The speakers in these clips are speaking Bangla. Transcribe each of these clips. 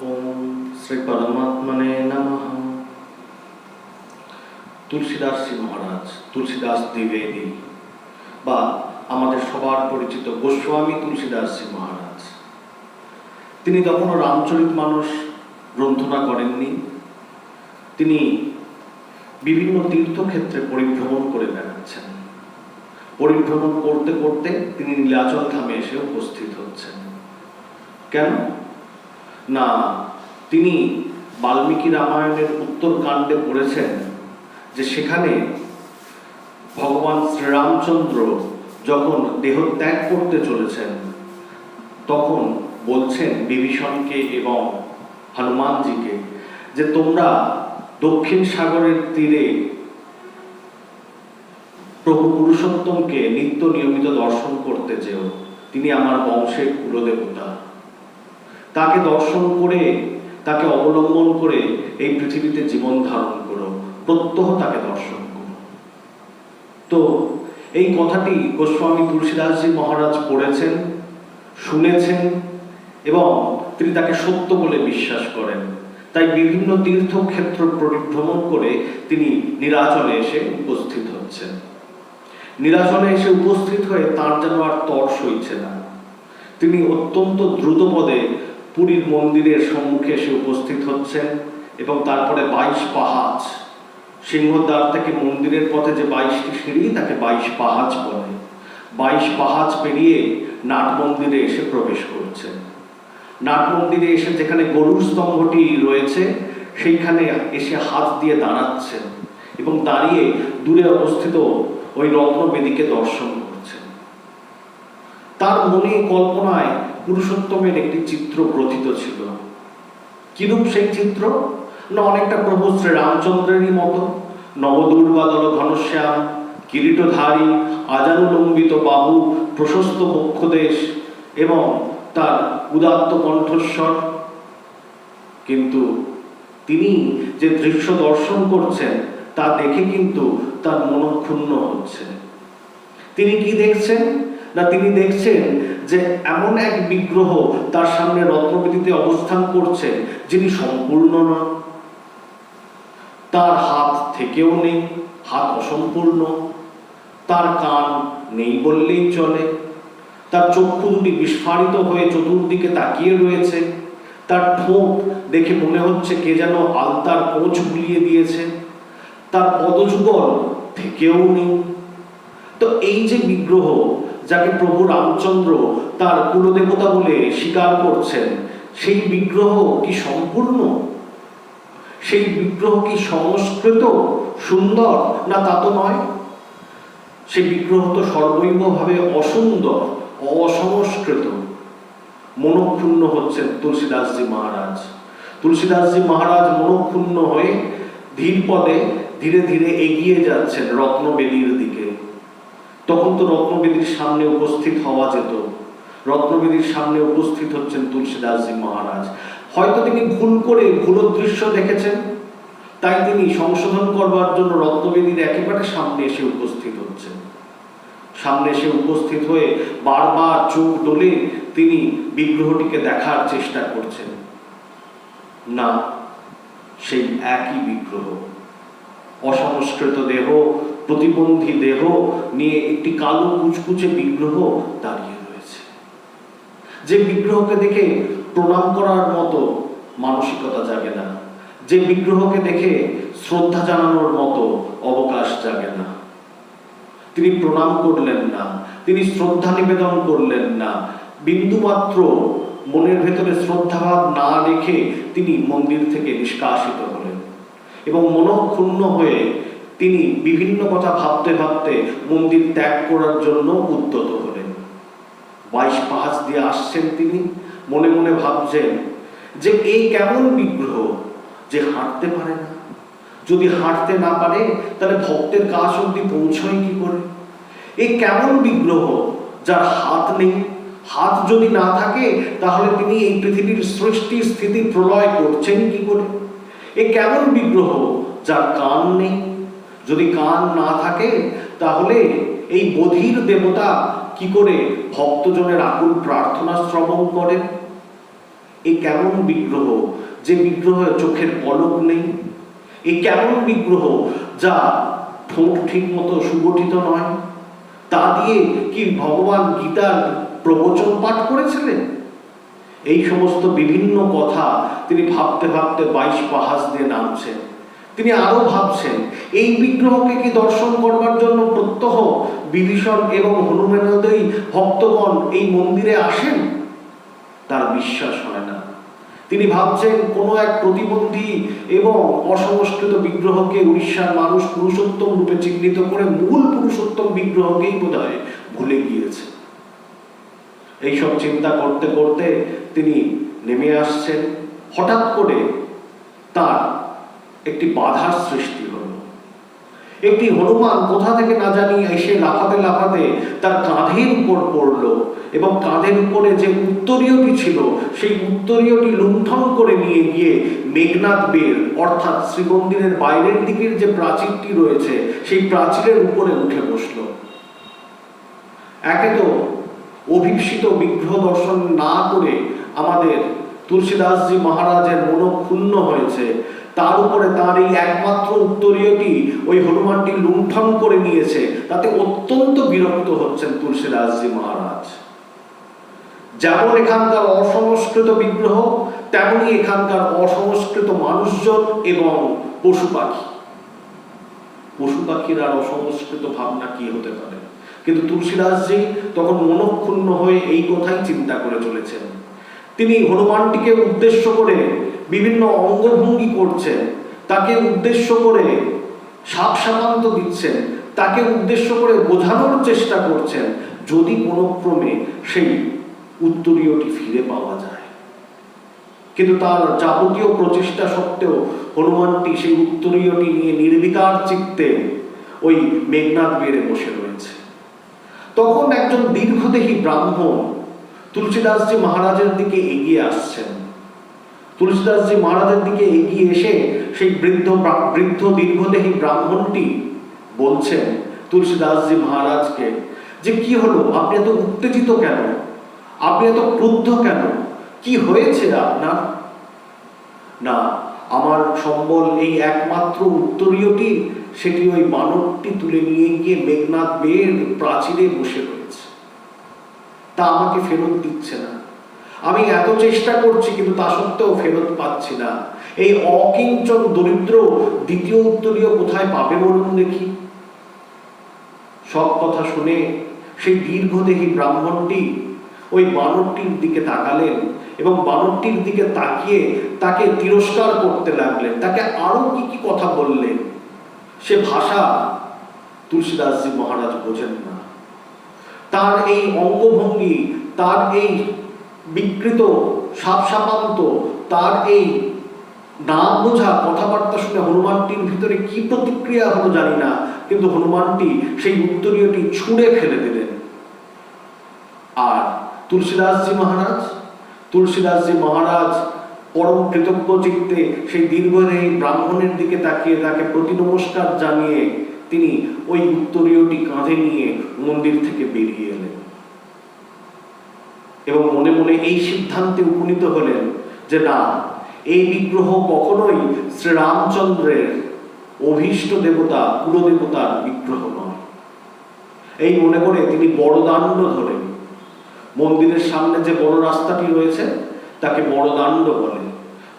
ওম শ্রী পরমাত্মনে নমঃ। তুলসীদাসজি মহারাজ, তুলসীদাস দ্বিবেদী বা আমাদের সবার পরিচিত গোস্বামী তুলসীদাসজি মহারাজ, তিনি তখনও রামচরিতমানস গ্রন্থনা করেননি। তিনি বিভিন্ন তীর্থক্ষেত্রে পরিভ্রমণ করে বেড়াচ্ছেন। পরিভ্রমণ করতে করতে তিনি নীলাচল ধামে এসে উপস্থিত হচ্ছেন। কেন না, তিনি বাল্মীকি রামায়ণের উত্তরকাণ্ডে পড়েছেন যে সেখানে ভগবান শ্রীরামচন্দ্র যখন দেহত্যাগ করতে চলেছেন তখন বলছেন বিভীষণকে এবং হনুমানজিকে যে তোমরা দক্ষিণ সাগরের তীরে প্রভু পুরুষোত্তমকে নিত্য নিয়মিত দর্শন করতে যেও, তিনি আমার বংশের কুলদেবতা। তাকে দর্শন করে, তাকে অবলম্বন করে এই পৃথিবীতে জীবন ধারণ করো, প্রত্যহ তাকে দর্শন করো। তো এই কথাটি গোস্বামী তুলসীদাসজি মহারাজ পড়েছেন, শুনেছেন এবং তিনি তাকে সত্য বলে বিশ্বাস করেন। তাই বিভিন্ন তীর্থক্ষেত্র পরিভ্রমণ করে তিনি নীলাচলে এসে উপস্থিত হচ্ছেন। নীলাচলে এসে উপস্থিত হয়ে তার যেন আর তর সইছে না। তিনি অত্যন্ত দ্রুতপদে পুরীর মন্দিরের সম্মুখে এসে উপস্থিত হচ্ছেন এবং তারপরে 22 পাহাচ, সিংহদ্বার থেকে মন্দিরের পথে যে 22টি সিঁড়ি, তাকে 22 পাহাচ বলে। 22 পাহাচ পেরিয়ে নাট মন্দিরে এসে প্রবেশ করছেন। নাট মন্দিরে এসে যেখানে গরুর স্তম্ভটি রয়েছে সেইখানে এসে হাত দিয়ে দাঁড়াচ্ছেন এবং দাঁড়িয়ে দূরে অবস্থিত ওই রত্নবেদীকে দর্শন করছেন। তার মনে কল্পনায় পুরুষোত্তমের একটি চিত্র প্রথিত ছিল। কিরূপ সেই চিত্র? না, অনেকটা প্রভু শ্রীরামচন্দ্রেরই মতো, নবদুর্বাদল ঘনশ্যাম, কিরীটধারী, আজানুলম্বিত বাহু, প্রশস্ত বক্ষদেশ এবং তার উদাত্ত কণ্ঠস্বর। কিন্তু তিনি যে দৃশ্য দর্শন করছেন তা দেখে কিন্তু তার মন ক্ষুণ্ণ হচ্ছে। তিনি কি দেখছেন? না, তিনি দেখছেন যে এমন এক বিগ্রহ তার সামনে রত্নবেদীতে অবস্থান করছে যিনি সম্পূর্ণ নন। তার হাত থেকেও নেই, হাত অসম্পূর্ণ। তার কান নেই বললেই চলে। তার চক্ষু দুটি বিস্ফারিত হয়ে চতুর্দিকে তাকিয়ে রয়েছে। তার ঠোঁট দেখে মনে হচ্ছে কে যেন আলতার কোঁচ বুলিয়ে দিয়েছে। তার পদযুগল থেকেও নেই। তো এই যে বিগ্রহ, যাকে প্রভু রামচন্দ্র তার কুলদেবতা বলে স্বীকার করছেন, সেই বিগ্রহ কি সম্পূর্ণ? সেই বিগ্রহ কি সংস্কৃত সুন্দর? না, তা তো নয়। সেই বিগ্রহ তো সর্বৈবভাবে অসুন্দর, অসংস্কৃত। মনক্ষুণ্ণ হচ্ছেন তুলসীদাসজি মহারাজ। তুলসীদাসজি মহারাজ মনক্ষুণ্ণ হয়ে ধীর পদে ধীরে ধীরে এগিয়ে যাচ্ছেন রত্নবেদীর দিকে। তখন তো রত্নবেদীর সামনে উপস্থিত হওয়া যেত। রত্নবেদীর সামনে উপস্থিত হচ্ছেন তুলসীদাসজি মহারাজ। হয়তো তিনি ভুল করে ভুলদৃশ্য দেখেছেন, তাই তিনি সংশোধন করবার জন্য রত্নবেদীর একেবারে সামনে এসে উপস্থিত হচ্ছেন। সামনে এসে উপস্থিত হয়ে বারবার চোখ ডলে তিনি বিগ্রহটিকে দেখার চেষ্টা করছেন। না, সেই একই বিগ্রহ, অসংস্কৃত দেহ, প্রতিবন্ধী দেহ নিয়ে একটি কালো কুচকুচে বিগ্রহ দাঁড়িয়ে রয়েছে। যে বিগ্রহকে দেখে প্রণাম করার মতো মানসিকতা জাগে না, যে বিগ্রহকে দেখে শ্রদ্ধা জানানোর মতো অবকাশ জাগে না। তিনি প্রণাম করলেন না, তিনি শ্রদ্ধা নিবেদন করলেন না। বিন্দুমাত্র মনের ভেতরে শ্রদ্ধাভাব না রেখে তিনি মন্দির থেকে নিষ্কাশিত হলেন এবং মনক্ষুণ্ণ হয়ে তিনি বিভিন্ন কথা ভাবতে ভাবতে মন্দির ত্যাগ করার জন্য উদ্যত হলেন। 22 পাহাচ দিয়ে আসছেন তিনি, মনে মনে ভাবছেন যে এই কেমন বিগ্রহ যে হাঁটতে পারে না। যদি হাঁটতে না পারে তাহলে ভক্তের কাছ অবধি পৌঁছয় কি করে? এই কেমন বিগ্রহ যার হাত নেই। হাত যদি না থাকে তাহলে তিনি এই পৃথিবীর সৃষ্টি স্থিতি প্রলয় করছেন কি করে? এই কেমন বিগ্রহ যার কান নেই। যদি কান না থাকে তাহলে এই বধির দেবতা কি করে ভক্তজনের আকুল প্রার্থনা শ্রবণ করেন? এই কেমন বিগ্রহ, যে বিগ্রহে চোখের পলক নেই? এই কেমন বিগ্রহ যা ঠোঁট ঠিক মতো সুগঠিত নয়? তা দিয়ে কি ভগবান গীতার প্রবচন পাঠ করেছিলেন? এই সমস্ত বিভিন্ন কথা তিনি ভাবতে ভাবতে 22 পাহাচ দিয়ে নামছেন। তিনি আরো ভাবছেন, এই বিগ্রহকে কি দর্শন করবার জন্য প্রত্যহ বিভীষণ এবং হনুমানদেরই ভক্তগণ এই মন্দিরে আসেন? তার বিশ্বাস হয় না। তিনি ভাবছেন, কোনো এক প্রতিবন্ধী এবং অসংস্কৃত বিগ্রহকে উড়িষ্যার মানুষ পুরুষোত্তম রূপে চিহ্নিত করে মূল পুরুষোত্তম বিগ্রহকেই বোধহয় ভুলে গিয়েছে। এইসব চিন্তা করতে করতে তিনি নেমে আসছেন। হঠাৎ করে তার একটি বাধার সৃষ্টি হল। একটি হনুমান কোথা থেকে না জানি এসে লাফাতে লাফাতে তার কাঁধের উপর পড়ল এবং কাঁধের উপরে যে উত্তরীয়টি ছিল সেই উত্তরীয়টি লুণ্ঠন করে নিয়ে গিয়ে মেঘনাদ বের অর্থাৎ শ্রীমন্দিরের বাইরের দিকের যে প্রাচীরটি রয়েছে সেই প্রাচীরের উপরে উঠে বসল। একে তো অভীপ্সিত বিগ্রহ দর্শন না করে আমাদের তুলসীদাসজি মহারাজের মনোক্ষুণ্ণ হয়েছে, তার উপরে তার এই একমাত্র উত্তরীয়টি ওই হনুমানটি লুণ্ঠন করে নিয়েছে, তাতে অত্যন্ত বিরক্ত হচ্ছেন তুলসীদাসজি মহারাজ। যেমন এখানকার অসংস্কৃত বিগ্রহ, তেমনি এখানকার অসংস্কৃত মানুষজন এবং পশু পাখি। পশু পাখির আর অসংস্কৃত ভাবনা কি হতে পারে? কিন্তু তুলসীদাসজি তখন মনক্ষুণ্ণ হয়ে এই কথাই চিন্তা করে চলেছেন। তিনি হনুমানটিকে উদ্দেশ্য করে বিভিন্ন অঙ্গভঙ্গি করছেন, তাকে উদ্দেশ্য করে সাপ সাপান্ত দিচ্ছেন, তাকে উদ্দেশ্য করে বোঝানোর চেষ্টা করছেন যদি কোনো ক্রমে সেই উত্তরীয়টি ফিরে পাওয়া যায়। কিন্তু তার যাবতীয় প্রচেষ্টা সত্ত্বেও হনুমানটি সেই উত্তরীয়টি নিয়ে নির্বিকার চিত্তে ওই মেঘনাদ বেড়ে বসে রয়েছে। তখন একজন দীর্ঘদেহী ব্রাহ্মণ তুলসীদাসজি মহারাজের দিকে এগিয়ে আসছেন। তুলসীদাসজি মহারাজের দিকে এগিয়ে এসে সেই বৃদ্ধ দীর্ঘদেহী ব্রাহ্মণটি বলছেন তুলসীদাসজি মহারাজকে যে, কি হলো, আপনি এত উত্তেজিত কেন? আপনি এত ক্রুদ্ধ কেন? কি হয়েছে আপনার? না, আমার সম্বল এই একমাত্র উত্তরীয়টি, সেটি ওই মানবটি তুলে নিয়ে গিয়ে মেঘনাদ বের প্রাচীরে বসে রয়েছে, তা আমাকে ফেরত দিচ্ছে না। আমি এত চেষ্টা করছি কিন্তু তা সত্ত্বেও ফেরত পাচ্ছি না। এই অকিঞ্চন দরিদ্র দ্বিতীয় উত্তরীয় কোথায় পাবে বলুন দেখি? সব কথা শুনে সেই দীর্ঘদেহী ব্রাহ্মণটি ওই বানরটির দিকে তাকালেন এবং বানরটির দিকে তাকিয়ে তাকে তিরস্কার করতে লাগলেন, তাকে আরো কি কি কথা বললেন। সে ভাষা তুলসীদাসজি মহারাজ বোঝেন না। তার এই অঙ্গভঙ্গি, তার এই বিকৃত সাপসাপান্ত, তার এই না বোঝা কথাবার্তা শুনে হনুমানটির ভিতরে কি প্রতিক্রিয়া হলো জানি না, কিন্তু হনুমানটি সেই উত্তরীয়টি ছুঁড়ে ফেলে দিলেন। আর তুলসীদাসজি মহারাজ পরম কৃতজ্ঞ চিত্তে সেই দীর্ঘদেহী ব্রাহ্মণের দিকে তাকিয়ে তাকে প্রতি নমস্কার জানিয়ে তিনি ওই উত্তরীয়টি কাঁধে নিয়ে মন্দির থেকে বেরিয়ে এলেন এবং মনে মনে এই সিদ্ধান্তে উপনীত হলেন যে না, এই বিগ্রহ কখনোই শ্রীরামচন্দ্রের অভীষ্ট দেবতা কুলদেবতার বিগ্রহ নয়। এই মনে করে তিনি বড়দাণ্ড ধরেন, মন্দিরের সামনে যে বড় রাস্তাটি রয়েছে তাকে বড়দাণ্ড বলে,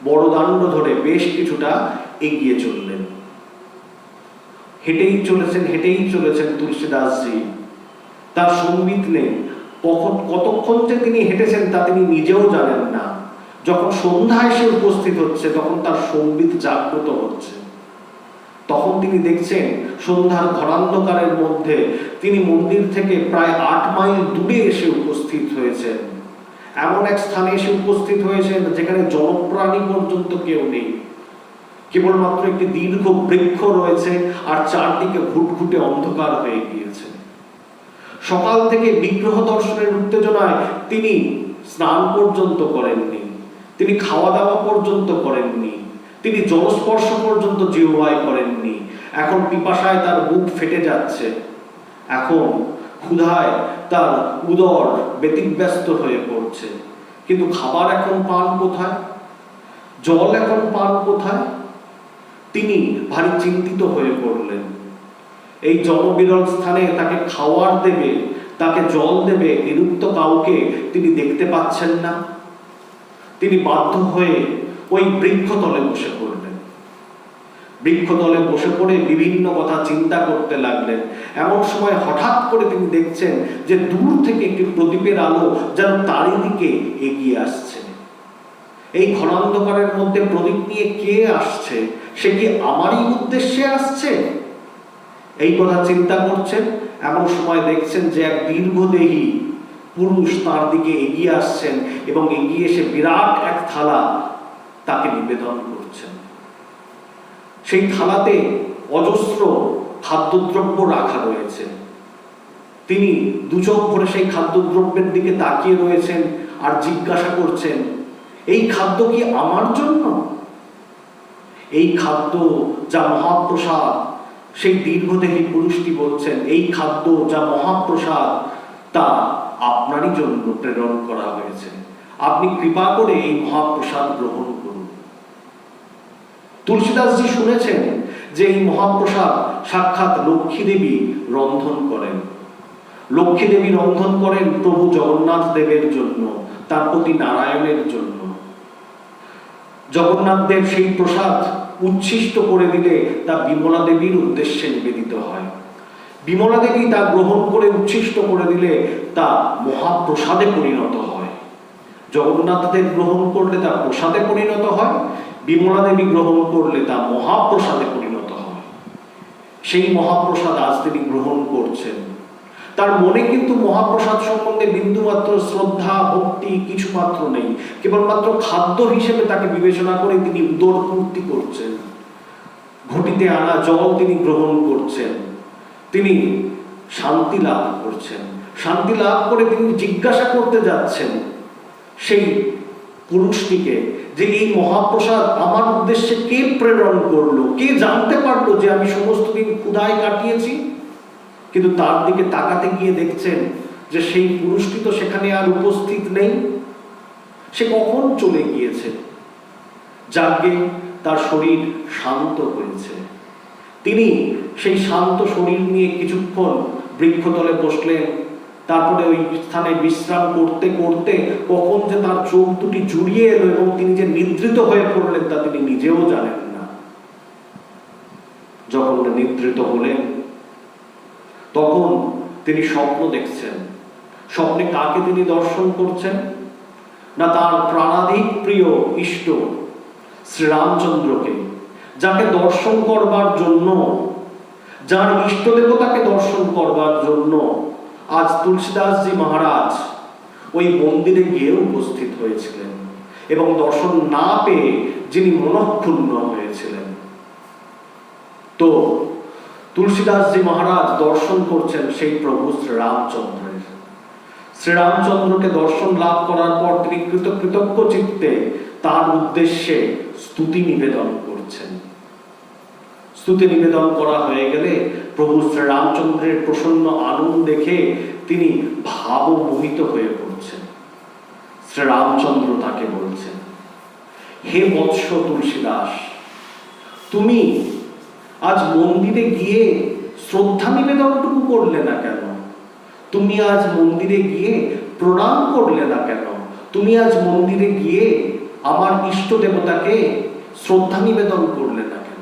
বড়দাণ্ড ধরে বেশ কিছুটা এগিয়ে চললেন। হেঁটেই চলেছেন তুলসীদাসজি। তার সম্বিত নেই, কতক্ষণ যে তিনি হেঁটেছেন তা তিনি নিজেও জানেন না। যখন সন্ধ্যা এসে উপস্থিত হচ্ছে তখন তার সম্বিত জাগ্রত হচ্ছে। তখন তিনি দেখছেন সন্ধ্যার ঘরান্ধকারের মধ্যে তিনি মন্দির থেকে প্রায় 8 মাইল দূরে এসে উপস্থিত হয়েছেন। এমন এক স্থানে এসে উপস্থিত হয়েছেন যেখানে জনপ্রাণী পর্যন্ত কেউ নেই, কেবলমাত্র একটি দীর্ঘ বৃক্ষ রয়েছে আর চারদিকে ঘুটঘুটে অন্ধকার হয়ে গিয়েছে। সকাল থেকে বিগ্রহ দর্শনের উত্তেজনায় তিনি স্নান পর্যন্ত করেননি, তিনি খাওয়া দাওয়া পর্যন্ত করেননি, তিনি জলস্পর্শ পর্যন্ত জিহ্বায় করেননি। এখন পিপাসায় তার বুক ফেটে যাচ্ছে, এখন ক্ষুধায় তার উদর ব্যতিব্যস্ত হয়ে পড়ছে। কিন্তু খাবার এখন পান কোথায়, জল এখন পান কোথায়? তিনি ভারী চিন্তিত হয়ে পড়লেন। এই জনবিরল স্থানে তাকে খাওয়ার দেবে, তাকে জল দেবে, এরূপ তো কাউকে তিনি দেখতে পাচ্ছেন না। তিনি বাধ্য হয়ে ওই বৃক্ষতলে বসে পড়লেন। বৃক্ষতলে বসে পড়ে বিভিন্ন কথা চিন্তা করতে লাগলেন। এমন সময় হঠাৎ করে তিনি দেখছেন যে দূর থেকে একটি প্রদীপের আলো যেন তারই দিকে এগিয়ে আসছে। এই ঘনান্ধকারের মধ্যে প্রদীপ নিয়ে কে আসছে? সে কি আমারই উদ্দেশ্যে আসছে? এই কথা চিন্তা করছেন। এমন সময় দেখছেন যে এক দীর্ঘদেহী পুরুষ তার দিকে এগিয়ে আসছেন এবং এগিয়ে এসে বিরাট এক থালা তাকে নিবেদন করছেন। সেই থালাতে অজস্র খাদ্যদ্রব্য রাখা রয়েছে। তিনি দুচোখ ভরে সেই খাদ্যদ্রব্যের দিকে তাকিয়ে রয়েছেন আর জিজ্ঞাসা করছেন, এই খাদ্য কি আমার জন্য? এই খাদ্য যা মহাপ্রসাদ, সেই দীর্ঘদেহী পুরুষটি বলছেন, এই খাদ্য যা মহাপ্রসাদ তা আপনারই জন্য প্রেরণ করা হয়েছে। আপনি কৃপা করে এই মহাপ্রসাদ গ্রহণ করুন। তুলসীদাসজি শুনেছেন যে এই মহাপ্রসাদ সাক্ষাৎ লক্ষ্মী দেবী রন্ধন করেন। লক্ষ্মী দেবী রন্ধন করেন প্রভু জগন্নাথ দেবের জন্য, তার প্রতি নারায়ণের জন্য। জগন্নাথ দেব সেই প্রসাদ উচ্ছিষ্ট করে দিলে তা বিমলা দেবীর উদ্দেশ্যে নিবেদিত হয়। বিমলা দেবী তা গ্রহণ করে উচ্ছিষ্ট করে দিলে তা মহাপ্রসাদে পরিণত হয়। জগন্নাথ দেব গ্রহণ করলে তা প্রসাদে পরিণত হয়, বিমলা দেবী গ্রহণ করলে তা মহাপ্রসাদে পরিণত হয়। সেই মহাপ্রসাদ আজ তিনি গ্রহণ করছেন। তার মনে কিন্তু মহাপ্রসাদ সম্বন্ধে বিন্দুমাত্র শ্রদ্ধা ভক্তি কিছুমাত্র নেই। কেবলমাত্র খাদ্য হিসেবে তাকে বিবেচনা করে তিনি উদর পূর্তি করছেন। ঘটিতে আনা জল তিনি গ্রহণ করছেন, তিনি শান্তি লাভ করছেন। শান্তি লাভ করে তিনি জিজ্ঞাসা করতে যাচ্ছেন সেই পুরুষটিকে যে এই মহাপ্রসাদ আমার উদ্দেশ্যে কে প্রেরণ করলো, কে জানতে পারলো যে আমি সমস্ত দিন ক্ষুধায় কাটিয়েছি? কিন্তু তার দিকে তাকাতে গিয়ে দেখছেন যে সেই পুরুষটি তো সেখানে আর উপস্থিত নেই। সে কখন চলে গিয়েছে। যাকে তার শরীর শান্ত হয়েছে। তিনি সেই শান্ত শরীর নিয়ে কিছুক্ষণ বৃক্ষতলে বসলেন। তারপরে ওই স্থানে বিশ্রাম করতে করতে কখন যে তার চোখ দুটি জুড়িয়ে এলো এবং তিনি যে নিদ্রিত হয়ে পড়লেন তা তিনি নিজেও জানেন না। যখন নিদ্রিত হলেন তখন তিনি স্বপ্ন দেখছেন। স্বপ্নে কাকে তিনি দর্শন করছেন? না তার প্রাণাধিক প্রিয় ইষ্ট শ্রীরামচন্দ্রকে, যাকে দর্শন করবার জন্য, যার ইষ্ট দেবতাকে দর্শন করবার জন্য আজ তুলসীদাসজি মহারাজ ওই মন্দিরে গিয়ে উপস্থিত হয়েছিলেন এবং দর্শন না পেয়ে যিনি মনঃক্ষুণ্ণ হয়েছিলেন। তো তুলসীদাসজি মহারাজ দর্শন করছেন সেই প্রভু শ্রীরামচন্দ্রের। শ্রীরামচন্দ্রকে দর্শন লাভ করার পর তিনি কৃতজ্ঞ চিত্তে তার উদ্দেশ্যে স্তুতি নিবেদন করছেন। স্তুতি নিবেদন করা হয়ে গেলে প্রভু শ্রীরামচন্দ্রের প্রসন্ন আনন্দ দেখে তিনি ভাবমোহিত হয়ে পড়ছেন। শ্রীরামচন্দ্র তাকে বলছেন, হে বৎস তুলসীদাস, তুমি আজ মন্দিরে গিয়ে শ্রদ্ধা নিবেদনটুকু করলে না কেন? তুমি আজ মন্দিরে গিয়ে প্রণাম করলে না কেন? তুমি আজ মন্দিরে গিয়ে আমার ইষ্ট দেবতাকে শ্রদ্ধা নিবেদন করলে না কেন?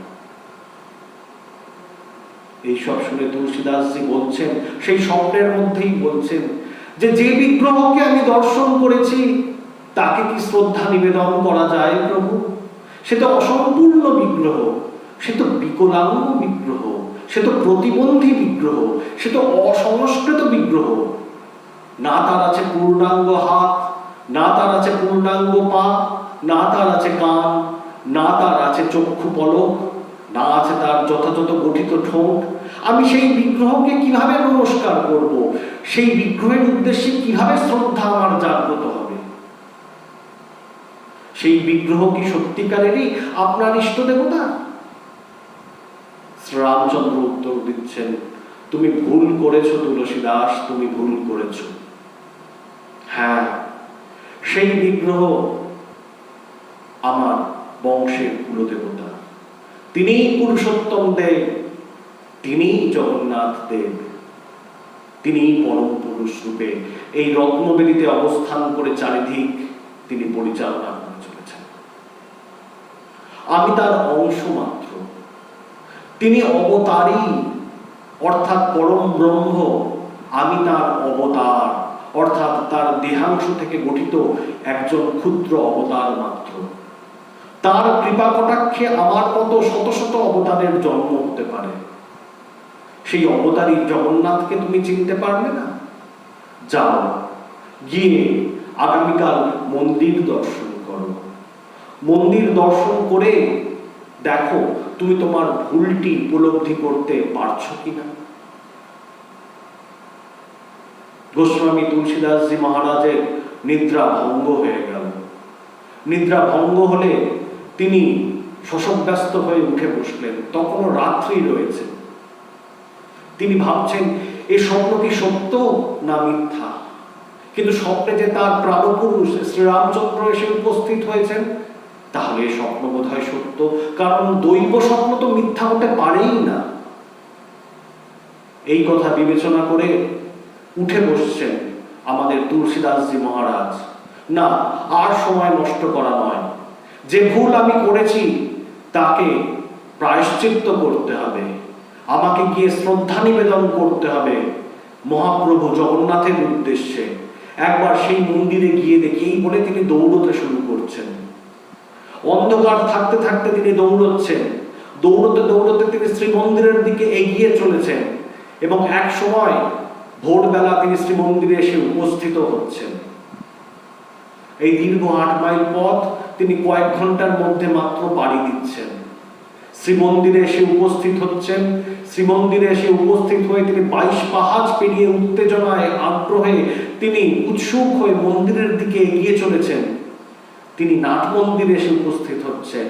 এইসব শুনে তুলসীদাসজি বলছেন, সেই স্বপ্নের মধ্যেই বলছেন যে যে বিগ্রহকে আমি দর্শন করেছি তাকে কি শ্রদ্ধা নিবেদন করা যায় প্রভু? সে তো অসম্পূর্ণ বিগ্রহ, সে তো বিকলাঙ্গ বিগ্রহ, সে তো প্রতিবন্ধী বিগ্রহ, সে তো অসংস্কৃত বিগ্রহ। না তার আছে পূর্ণাঙ্গ হাত, না তার আছে পূর্ণাঙ্গ পা, না তার আছে কান, না তার আছে চক্ষু পলক, না আছে তার যথাযথ গঠিত ঠোঁট। আমি সেই বিগ্রহকে কিভাবে নমস্কার করব? সেই বিগ্রহের উদ্দেশ্যে কিভাবে শ্রদ্ধা আমার জাগ্রত হবে? সেই বিগ্রহ কি সত্যিকারেরই আপনার ইষ্ট দেবতা? শ্রীরামচন্দ্র উত্তর দিচ্ছেন, তুমি ভুল করেছো তুলসীদাস, তুমি ভুল করেছো। হ্যাঁ, সেই বিগ্রহ আমার বংশের কুলদেবতা, তিনিই পুরুষোত্তম দেব, তিনিই জগন্নাথ দেব, তিনিই পরম পুরুষ রূপে এই রত্নবেদীতে অবস্থান করে চারিদিক তিনি পরিচালনা করে চলেছেন। আমি তার অংশ মাত্র, তিনি অবতারই, অর্থাৎ পরম ব্রহ্ম, আমি তার অবতার, অর্থাৎ তার দেহাংশ থেকে গঠিত একজন ক্ষুদ্র অবতার মাত্র। তার কৃপা কটাক্ষে আমার মতো শত শত অবতারের জন্ম হতে পারে। সেই অবতারী জগন্নাথকে তুমি চিনতে পারবে না? যাও, গিয়ে আগামীকাল মন্দির দর্শন করো। মন্দির দর্শন করে দেখো তুমি তোমার ভুলটি উপলব্ধি করতে পারছো কিনা। গোস্বামী তুলসীদাসজি মহারাজের নিদ্রা ভঙ্গ হয়ে গেল। নিদ্রা ভঙ্গ হলে তিনি শশব্যস্ত হয়ে উঠে বসলেন। তখনও রাত্রি রয়েছে। তিনি ভাবছেন এ স্বপ্ন কি সত্য না মিথ্যা। কিন্তু স্বপ্নে যে তার প্রাণপুরুষ শ্রীরামচন্দ্র এসে উপস্থিত হয়েছেন, তাহলে স্বপ্ন বোধ হয় সত্য, কারণ দৈব স্বপ্ন তো মিথ্যা হতে পারেই না। এই কথা বিবেচনা করে উঠে বসছেন আমাদের তুলসীদাসজি মহারাজ। না, আর সময় নষ্ট করা নয়, যে ভুল আমি করেছি তাকে প্রায়শ্চিত্ত করতে হবে, আমাকে গিয়ে শ্রদ্ধা নিবেদন করতে হবে মহাপ্রভু জগন্নাথের উদ্দেশ্যে। একবার সেই মন্দিরে গিয়ে দেখি, এই বলে তিনি দৌড়তে শুরু করছেন। অন্ধকার থাকতে থাকতে তিনি দৌড়চ্ছেন। দৌড়তে দৌড়তে তিনি শ্রীমন্দিরের দিকে এগিয়ে চলেছেন এবং এক সময় ভোরবেলা তিনি শ্রীমন্দিরে এসে উপস্থিত হচ্ছেন। এই দীর্ঘ 8 মাইল পথ তিনি কয়েক ঘন্টার মধ্যে মাত্র পাড়ি দিচ্ছেন। শ্রীমন্দিরে এসে উপস্থিত হচ্ছেন। শ্রীমন্দিরে এসে উপস্থিত হয়ে তিনি 22 পাহাচ পেরিয়ে উত্তেজনায় আগ্রহে তিনি উৎসুক হয়ে মন্দিরের দিকে এগিয়ে চলেছেন। তিনি নাট মন্দিরে এসে উপস্থিত হচ্ছেন।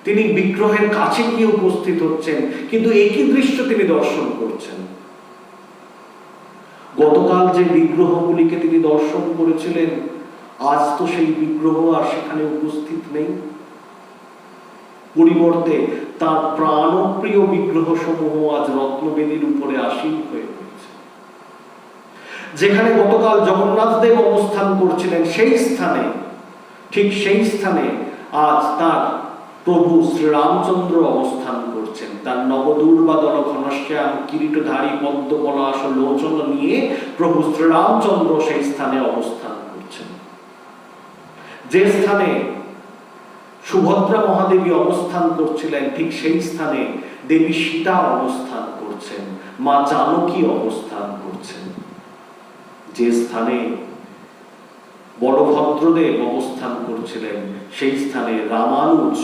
তিনি বিগ্রহের কাছে গিয়ে উপস্থিত হচ্ছেন, কিন্তু একই দৃশ্য তিনি দর্শন করছেন। গতকাল যে বিগ্রহগুলিকে তিনি দর্শন করেছিলেন, আজ তো সেই বিগ্রহ আর সেখানে উপস্থিত নেই। পরিবর্তে তার প্রাণপ্রিয় বিগ্রহ সমূহ আজ রত্নবেদীর উপরে আসীন হয়ে রয়েছে। যেখানে গতকাল জগন্নাথ দেব অবস্থান করছিলেন, সেই স্থানে, ঠিক সেই স্থানে আজ তার প্রভু শ্রীরামচন্দ্র অবস্থান করছেন। তার নবদূর্বাদল ঘনশ্যাম কিরীটধারী পদ্মপলাশ লোচন নিয়ে প্রভু শ্রীরামচন্দ্র সেই স্থানে অবস্থান করছেন। যে স্থানে সুভদ্রা মহাদেবী অবস্থান করছিলেন, ঠিক সেই স্থানে দেবী সীতা অবস্থান করছেন, মা জানকী অবস্থান করছেন। যে স্থানে বলভদ্রদেব অবস্থান করছিলেন, সেই স্থানে রামানুজ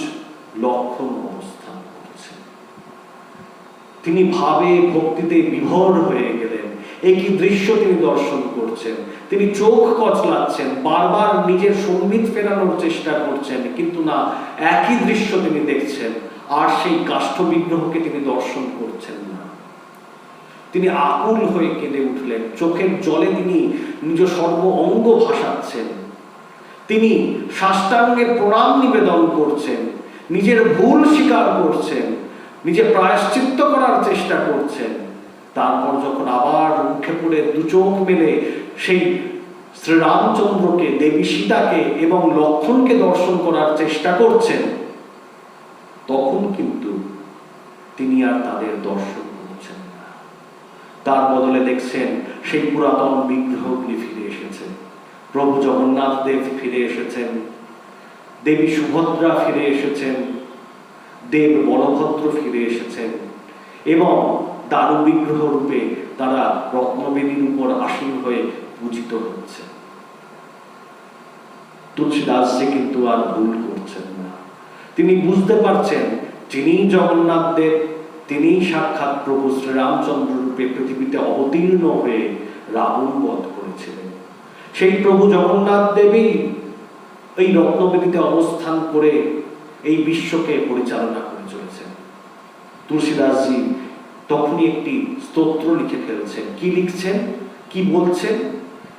লক্ষণ অবস্থান করছেন। তিনি ভাবে ভক্তিতে বিভোর হয়ে গেলেন। একই দৃশ্য তিনি দর্শন করছেন। তিনি চোখ কচলাচ্ছেন, বারবার নিজের সম্বিত ফেরানোর চেষ্টা করছেন, কিন্তু না, একই দৃশ্য তিনি দেখছেন। আর সেই কাষ্ঠ বিগ্রহকে তিনি দর্শন করছেন না। তিনি আকুল হয়ে কেঁদে উঠলেন। চোখের জলে তিনি নিজ সর্ব অঙ্গ ভাসাচ্ছেন। তিনি সাষ্টাঙ্গে প্রণাম নিবেদন করছেন, নিজের ভুল স্বীকার করছেন, নিজে প্রায়শ্চিত্ত করার চেষ্টা করছেন। তারপর যখন আবার উঠে পড়ে দু চোখ মেলে সেই শ্রীরামচন্দ্রকে, দেবী সীতাকে এবং লক্ষণকে দর্শন করার চেষ্টা করছেন, তখন কিন্তু তিনি আর তাদের দর্শন করছেন না। তার বদলে দেখছেন সেই পুরাতন বিগ্রহগুলি ফিরে এসেছে। প্রভু জগন্নাথ দেব ফিরে এসেছেন, দেবী সুভদ্রা ফিরে এসেছেন, দেব বলভদ্র ফিরে এসেছেন এবং দারু বিগ্রহ রূপে তারা রত্নবেদীর উপর আসীন হয়ে পূজিত হচ্ছে। তুলসীদাসজি কিন্তু আর ভুল করছেন না। তিনি বুঝতে পারছেন যিনি জগন্নাথ দেব, তিনি সাক্ষাৎ প্রভু শ্রীরামচন্দ্র রূপে পৃথিবীতে অবতীর্ণ হয়ে রাবণ বধ করেছিলেন। সেই প্রভু জগন্নাথ দেবী এই রত্নবেদীতে অবস্থান করে এই বিশ্বকে পরিচালনা করে চলেছেন। তুলসীদাসজি তখনই একটি স্তোত্র লিখে ফেলছেন। কি লিখছেন, কি বলছেন?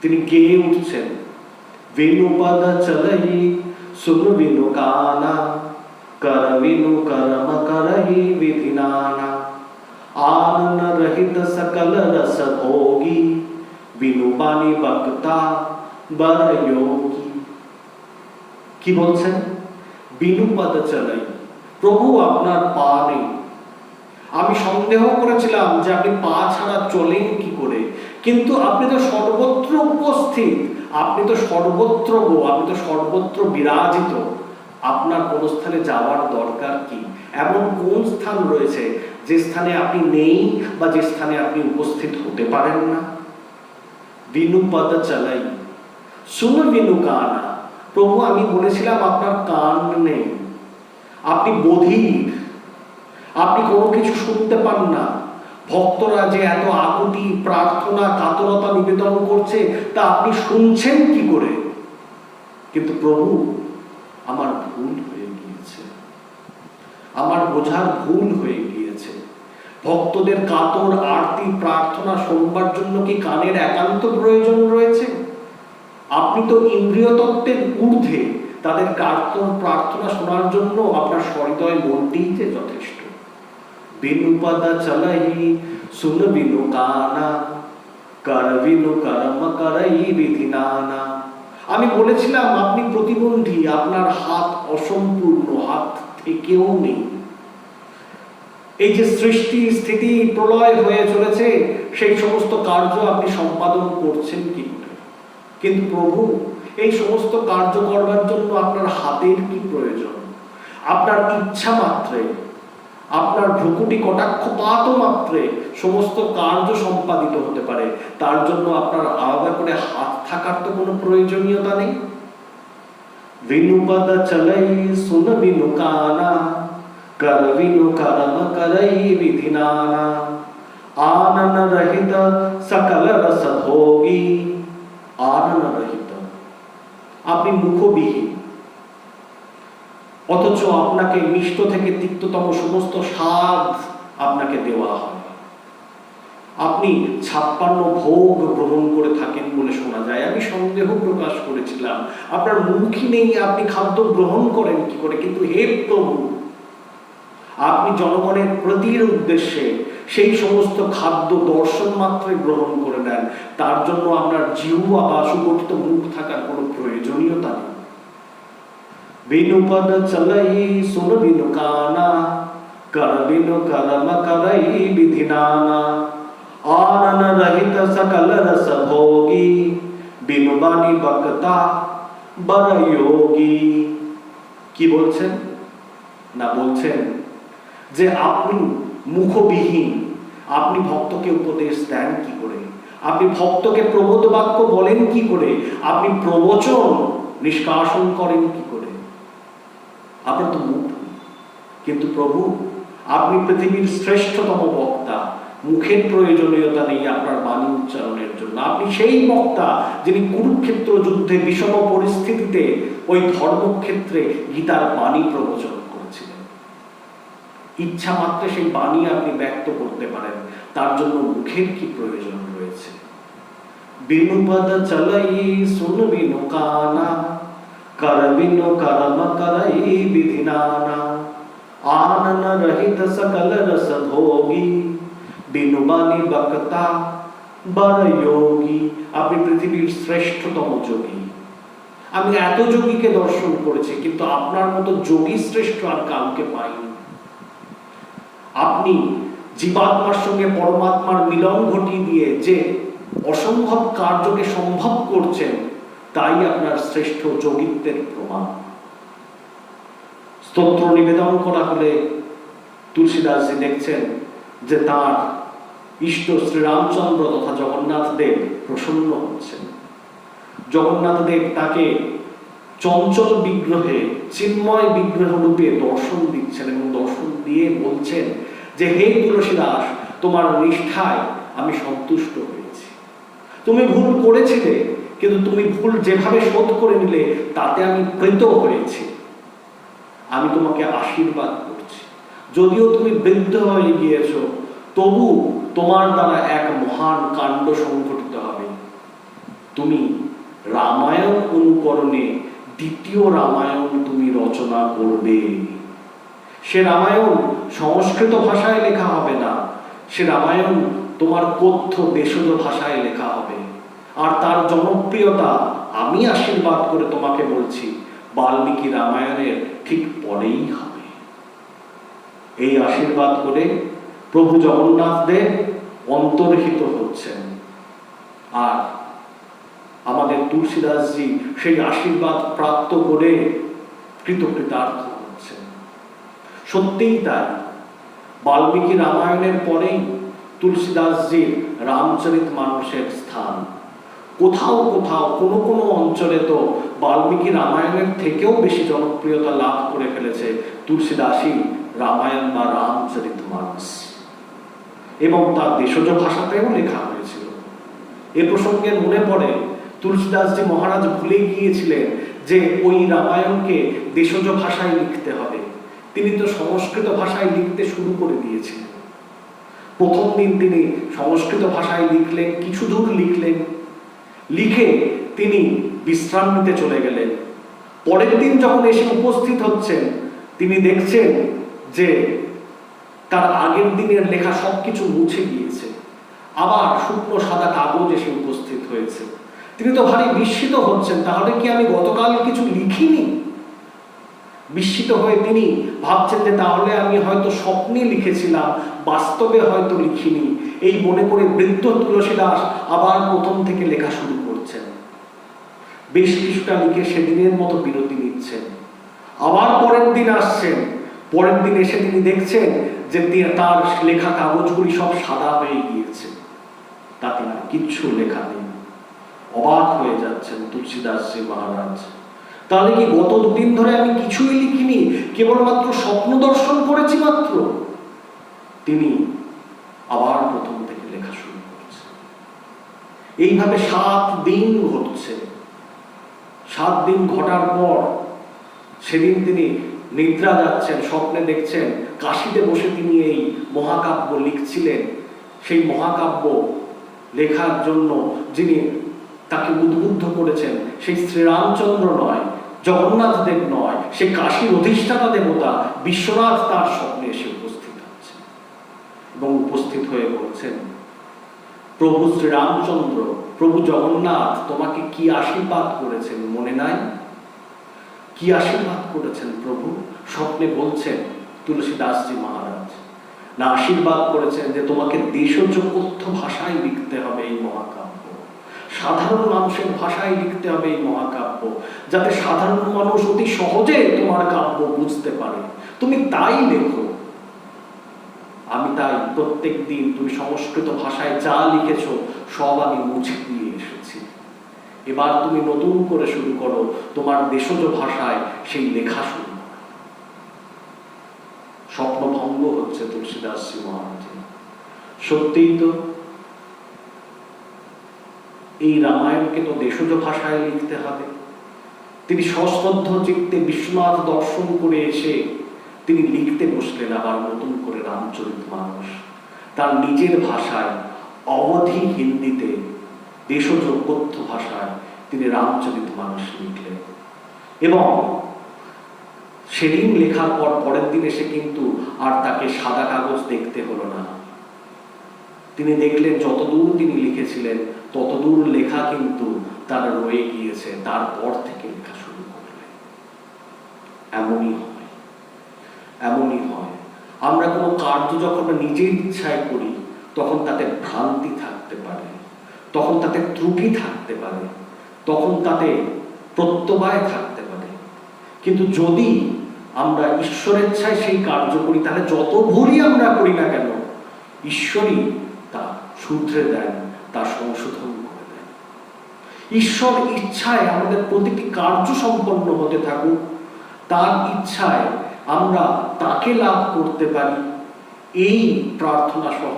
তিনি গেয়ে উঠছেন, विनु पद चलई सुन विनु काना, कर विनु कर्म करही विधि नाना। आनन रहित सकल रस भोगी, বিনু বাণী বক্তা बर योगी। কি বলছেন? বিনু পদ চলাই, প্রভু আপনার পা নেই। আমি সন্দেহ করেছিলাম যে আপনি পা ছাড়া চলেন কি করে, কিন্তু আপনি তো সর্বত্র উপস্থিত, আপনি তো সর্বত্র গো, আপনি তো সর্বত্র বিরাজিত। আপনার কোন স্থানে যাওয়ার দরকার কি? এমন কোন স্থান রয়েছে যে স্থানে আপনি নেই বা যে স্থানে আপনি উপস্থিত হতে পারেন না? বিনু পদ চালাই শুন বিনু কানা। প্রভু আমি বলেছিলাম আপনার কান নেই, আপনি বধির, আপনি কোনো কিছু শুনতে পান না। ভক্তরা যে এত আকুতি প্রার্থনা কাতরতা নিবেদন করছে তা আপনি শুনছেন কি করে? কিন্তু প্রভু আমার ভুল হয়ে গিয়েছে, আমার বোঝার ভুল হয়ে গিয়েছে। ভক্তদের কাতর আরতি প্রার্থনা শুনবার জন্য কি কানের একান্ত প্রয়োজন রয়েছে? আপনি তো ইন্দ্রিয় তত্ত্বের ঊর্ধ্বে, তাদের কাতর প্রার্থনা শোনার জন্য আপনার হৃদয় মনটিই যে যথেষ্ট। বিনু পদ চলহি শুন বিনু কানা, কর বিনু কর্ম করই বিধি নানা। আমি বলেছিলাম আপনি প্রতিবন্ধী, আপনার হাত অসম্পূর্ণ, হাত থেকেও নেই। এই যে সৃষ্টি স্থিতি প্রলয় হয়ে চলেছে, সেই সমস্ত কার্য আপনি সম্পাদন করছেন কি করে? কিন্তু প্রভু এই সমস্ত কার্য করবার জন্য আপনার হাতের কি প্রয়োজন? আপনার ইচ্ছা মাত্রে, আপনার ভ্রুকুটি কটাক্ষপাত মাত্রে সমস্ত কার্য সম্পাদিত হতে পারে। তার জন্য আপনার আলাদা করে হাত থাকার তো কোনো প্রয়োজনীয়তা নেই। বিনু পদ চলাই শুন বিনু কানা, कर विनु कर्म करई विधि नाना। आनन रहित सकल रस भोगी, आनन रहित, আপনি মুখবিহীন, অথচ আপনাকে মিষ্ট থেকে তিক্ততম সমস্ত স্বাদ আপনাকে দেওয়া হয়। আপনি 56 ভোগ গ্রহণ করে থাকেন বলে শোনা যায়। আমি সন্দেহ প্রকাশ করেছিলাম আপনার মুখই নেই, আপনি খাদ্য গ্রহণ করেন কি করে? কিন্তু হে প্রভু, আপনি জনগণের প্রতির উদ্দেশ্যে সেই সমস্ত খাদ্য দর্শন মাত্রে গ্রহণ করে নেন। তার জন্য আপনার জিহ্বা বা সুগঠিত মুখ থাকার কোনো প্রয়োজনীয়তা নেই। বিনু পদ চলাই শুন বিনু কানা, কর বিনু কর্ম করই বিধি নানা। আনন রহিত সকল রস ভোগী, বিনু বাণী বক্তা बर योगी। কি বলছেন? না বলছেন যে আপনি মুখবিহীন, আপনি ভক্তকে উপদেশ দেন কি করে? আপনি ভক্তকে প্রবোধ বাক্য বলেন কি করে? আপনি প্রবচন নিষ্কাশন করেন কি করে? আপনার তো মুখ। কিন্তু প্রভু আপনি পৃথিবীর শ্রেষ্ঠতম বক্তা, মুখের প্রয়োজনীয়তা নেই আপনার বাণী উচ্চারণের জন্য। আপনি সেই বক্তা যিনি কুরুক্ষেত্র যুদ্ধে বিষম পরিস্থিতিতে ওই ধর্মক্ষেত্রে গীতার বাণী প্রবচন করেছিলেন। ইচ্ছা মাত্রে সেই বাণী আপনি ব্যক্ত করতে পারেন, তার জন্য মুখের কি প্রয়োজন রয়েছে? বিনু পদ চলাই শুন বিনু কানা, কর বিনু কর্ম করই বিধি নানা। आनन रहित सकल रस भोगी, बिनु बानी बक्ता बर योगी। আপনি পৃথিবীর শ্রেষ্ঠতম যোগী। আমি এত যোগীকে দর্শন করেছি, কিন্তু আপনার মতো যোগী শ্রেষ্ঠ আর কাউকে পাইনি। আপনি জীবাত্মার সঙ্গে পরমাত্মার মিলন ঘটিয়ে দিয়ে যে অসম্ভব কার্যকে সম্ভব করছেন, তাই আপনার শ্রেষ্ঠ যোগিত্বের প্রমাণ। স্তোত্র নিবেদন করা হলে তুলসীদাসজি দেখছেন যে তার ইষ্ট শ্রীরামচন্দ্র তথা জগন্নাথ দেব প্রসন্ন হচ্ছেন। জগন্নাথ দেব তাকে চঞ্চল বিগ্রহে, চিন্ময় বিগ্রহ রূপে দর্শন দিচ্ছেন এবং দর্শন দিয়ে বলছেন যে হে তুলসীদাস, তোমার নিষ্ঠায় আমি সন্তুষ্ট হয়েছি। তুমি ভুল করেছিলে, কিন্তু তুমি ভুল যেভাবে শোধ করে নিলে তাতে আমি প্রীত হয়েছি। আমি তোমাকে আশীর্বাদ করছি। যদিও তুমি বৃদ্ধ হয়ে গিয়েছ, তবু তোমার দ্বারা এক মহান কাণ্ড সংঘটিত হবে। তুমি রামায়ণ অনুকরণে দ্বিতীয় রামায়ণ তুমি রচনা করবে। সে রামায়ণ সংস্কৃত ভাষায় লেখা হবে না, সে রামায়ণ তোমার কথ্য দেশজ ভাষায় লেখা হবে। আর তার জনপ্রিয়তা আমি আশীর্বাদ করে তোমাকে বলছি বাল্মীকি রামায়ণের ঠিক পরেই হবে। এই আশীর্বাদ করে প্রভু জগন্নাথ দেব অন্তর্হিত হচ্ছেন, আর আমাদের তুলসীদাসজি সেই আশীর্বাদ প্রাপ্ত করে কৃতকৃতার্থ হচ্ছেন। সত্যিই তাই, বাল্মীকি রামায়ণের পরেই তুলসীদাসজির রামচরিতমানসের স্থান। কোথাও কোথাও কোনো কোনো অঞ্চলে তো বাল্মীকি রামায়ণের থেকেও বেশি জনপ্রিয়তা লাভ করে ফেলেছে তুলসীদাসী রামায়ণ বা রামচরিতমানস, এবং তার দেশজ ভাষাতেও লেখা হয়েছিল। এ প্রসঙ্গে মনে পড়ে তুলসীদাসজি মহারাজ ভুলে গিয়েছিলেন যে ওই রামায়ণকে দেশজ ভাষায় লিখতে হবে। তিনি তো সংস্কৃত ভাষায় লিখতে শুরু করে দিয়েছিলেন। প্রথম দিন তিনি সংস্কৃত ভাষায় লিখলেন, কিছু দূর লিখলেন, লিখে তিনি বিশ্রাম নিতে চলে গেলেন। পরের দিন যখন এসে উপস্থিত হচ্ছেন, তিনি দেখছেন যে তার আগের দিনের লেখা সবকিছু মুছে গিয়েছে, আবার শুকনো সাদা কাগজ এসে উপস্থিত হয়েছে। তিনি তো ভারী বিস্মিত হচ্ছেন, তাহলে কি আমি গতকাল কিছু লিখিনি? বিস্মিত হয়ে তিনি ভাবছেন যে তাহলে আমি হয়তো স্বপ্নে লিখেছিলাম, বাস্তবে হয়তো লিখিনি। এই মনে করে বৃদ্ধ তুলসীদাস আবার প্রথম থেকে লেখা শুরু করছেন। বেশ কিছুটা লিখে সেদিনের মতো বিরতি নিচ্ছেন, আবার পরের দিন আসছেন। পরের দিন এসে তিনি দেখছেন যে তার লেখা কাগজগুলি সব সাদা হয়ে গিয়েছে, তাতে কিচ্ছু লেখা নেই। অবাক হয়ে যাচ্ছেন তুলসীদাসজি মহারাজ, তাহলে কি গত দুদিন ধরে আমি কিছুই লিখিনি, কেবলমাত্র স্বপ্ন দর্শন করেছি মাত্র? তিনি আবার প্রথম থেকে লেখা শুরু করছেন। এইভাবে 7 দিন ঘটছে। 7 দিন ঘটার পর সেদিন তিনি নিদ্রা যাচ্ছেন, স্বপ্নে দেখছেন কাশীতে বসে তিনি এই মহাকাব্য লিখছিলেন। সেই মহাকাব্য লেখার জন্য যিনি তাকে উদ্বুদ্ধ করেছেন সেই শ্রীরামচন্দ্র নয়, জগন্নাথ দেব নয়, সে কাশীর অধিষ্ঠাতা দেবতা বিশ্বনাথ তার স্বপ্নে এসে উপস্থিত হচ্ছে এবং উপস্থিত হয়ে বলছেন, প্রভু শ্রীরামচন্দ্র, প্রভু জগন্নাথ তোমাকে কি আশীর্বাদ করেছেন মনে নাই? কি আশীর্বাদ করেছেন প্রভু? স্বপ্নে বলছেন তুলসীদাসজি মহারাজ, না আশীর্বাদ করেছেন যে তোমাকে দেশজ কথ্য ভাষায় লিখতে হবে এই মহাকাব্য, সাধারণ মানুষের ভাষায় লিখতে হবে এই মহাকাব্য, যাতে সাধারণ মানুষ অতি সহজে তোমার কাব্য বুঝতে পারে। তুমি তাই লেখো। আমি তাই প্রত্যেক দিন তুমি সংস্কৃত ভাষায় যা লিখেছ সব আমি মুছে দিয়ে এসেছি। এবার তুমি নতুন করে শুরু করো, তোমার দেশজ ভাষায় সেই লেখা শুরু করো। স্বপ্নভঙ্গ হচ্ছে তুলসীদাসজি মহারাজ। সত্যিই তো এই রামায়ণকে তো দেশজ ভাষায় লিখতে হবে। তিনি সশ্রদ্ধ চিত্তে বিশ্বনাথ দর্শন করে এসে তিনি লিখতে বসলেন আবার নতুন করে রামচরিতমানস, তার নিজের ভাষায়, অবধি হিন্দিতে, দেশজ কথ্য ভাষায় তিনি রামচরিতমানস লিখলেন। এবং সেদিন লেখার পর পরের দিন এসে কিন্তু আর তাকে সাদা কাগজ দেখতে হলো না। তিনি দেখলেন যতদূর তিনি লিখেছিলেন ততদূর লেখা কিন্তু তার রয়ে গিয়েছে, তারপর থেকে লেখা শুরু করলেন। এমনই হয়, এমনই হয়। আমরা কোনো কার্য যখন নিজের ইচ্ছায় করি তখন তাতে ভ্রান্তি থাকতে পারে, তখন তাতে ত্রুটি থাকতে পারে, তখন তাতে প্রত্যবায় থাকতে পারে। কিন্তু যদি আমরা ঈশ্বরেচ্ছায় সেই কার্য করি তাহলে যত ভুলই আমরা করি না কেন ঈশ্বরই তা শুধরে দেন, তা সংশোধন করে দেন। ঈশ্বর ইচ্ছায় আমাদের প্রতিটি কার্য সম্পন্ন হতে থাকুক, তার ইচ্ছায় আমরা তাকে লাভ করতে পারি, এই প্রার্থনা সহ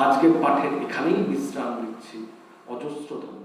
আজকের পাঠের এখানেই বিশ্রাম নিচ্ছি। অজস্র ধন্যবাদ।